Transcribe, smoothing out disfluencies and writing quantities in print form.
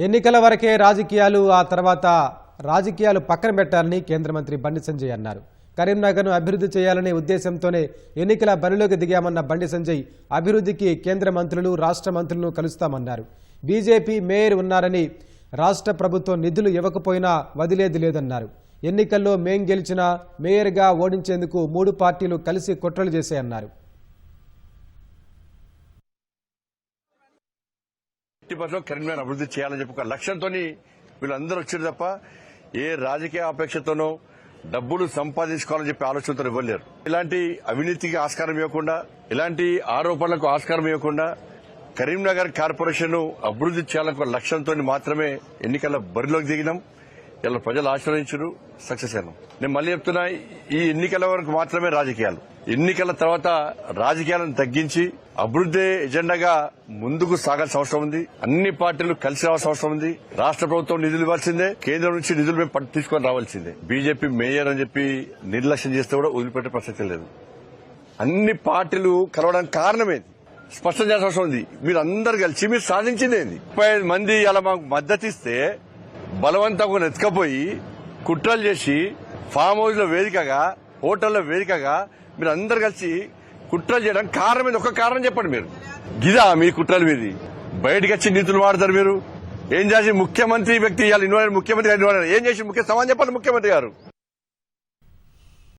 ఎన్నికల వరకే రాజకీయాలు, ఆ తర్వాత రాజకీయాలు పక్కన పెట్టాలని కేంద్ర మంత్రి బండి సంజయ్ అన్నారు. కరీంనగర్ను అభివృద్ధి చేయాలనే ఉద్దేశంతోనే ఎన్నికల బరిలోకి దిగామన్న బండి సంజయ్ అభివృద్ధికి కేంద్ర మంత్రులు, రాష్ట్ర మంత్రులను కలుస్తామన్నారు. బీజేపీ మేయర్ ఉన్నారని రాష్ట్ర ప్రభుత్వం నిధులు ఇవ్వకపోయినా వదిలేది లేదన్నారు. ఎన్నికల్లో మేం గెలిచినా మేయర్గా ఓడించేందుకు 3 పార్టీలు కలిసి కుట్రలు చేశాయన్నారు. కరీంనగర్ అభివృద్ధి చేయాలని చెప్పి ఒక లక్ష్యంతో వీళ్ళందరూ వచ్చారు తప్ప ఏ రాజకీయ అపేక్షతోనో డబ్బులు సంపాదించుకోవాలని చెప్పి ఆలోచనతో ఇవ్వలేరు. ఇలాంటి అవినీతికి ఆస్కారం ఇవ్వకుండా, ఇలాంటి ఆరోపణలకు ఆస్కారం ఇవ్వకుండా కరీంనగర్ కార్పొరేషన్ అభివృద్ధి చేయాలనే లక్ష్యంతో మాత్రమే ఎన్నికల బరిలోకి దిగినాం. ఇలా ప్రజలు ఆశీర్వదించారు, సక్సెస్ అయినాం. నేను మళ్ళీ చెప్తున్నా, ఈ ఎన్నికల వరకు మాత్రమే రాజకీయాలు. ఎన్నికల తర్వాత రాజకీయాలను తగ్గించి అభివృద్ధి ఎజెండాగా ముందుకు సాగాల్సిన అవసరం ఉంది. అన్ని పార్టీలు కలిసి రావాల్సిన అవసరం ఉంది. రాష్ట్ర ప్రభుత్వం నిధులు ఇవ్వాల్సిందే, కేంద్రం నుంచి నిధులు మేము తీసుకొని రావాల్సిందే. బీజేపీ మేయర్ అని చెప్పి నిర్లక్ష్యం చేస్తే కూడా వదిలిపెట్టే ప్రసక్తి లేదు. అన్ని పార్టీలు కలవడానికి కారణమేది స్పష్టం చేయాల్సిన అవసరం ఉంది. మీరు అందరు కలిసి మీరు సాధించిందేది. 35 మంది అలా మాకు మద్దతు ఇస్తే బలవంతంగా నెత్తుకపోయి కుట్రలు చేసి ఫామ్ హౌస్ లో వేదికగా, హోటల్లో వేదికగా మీరు అందరు కలిసి కుట్రలు చేయడానికి కారణం ఒక కారణం చెప్పండి. మీరు గిదా మీ కుట్రలు మీది బయటకు వచ్చి నీతులు వాడతారు. మీరు ఏం చేసి ముఖ్యమంత్రి వ్యక్తి ఇవ్వాలి, ముఖ్యమంత్రి ఏం చేసి ముఖ్య సమాధానం చెప్పండి. ముఖ్యమంత్రి గారు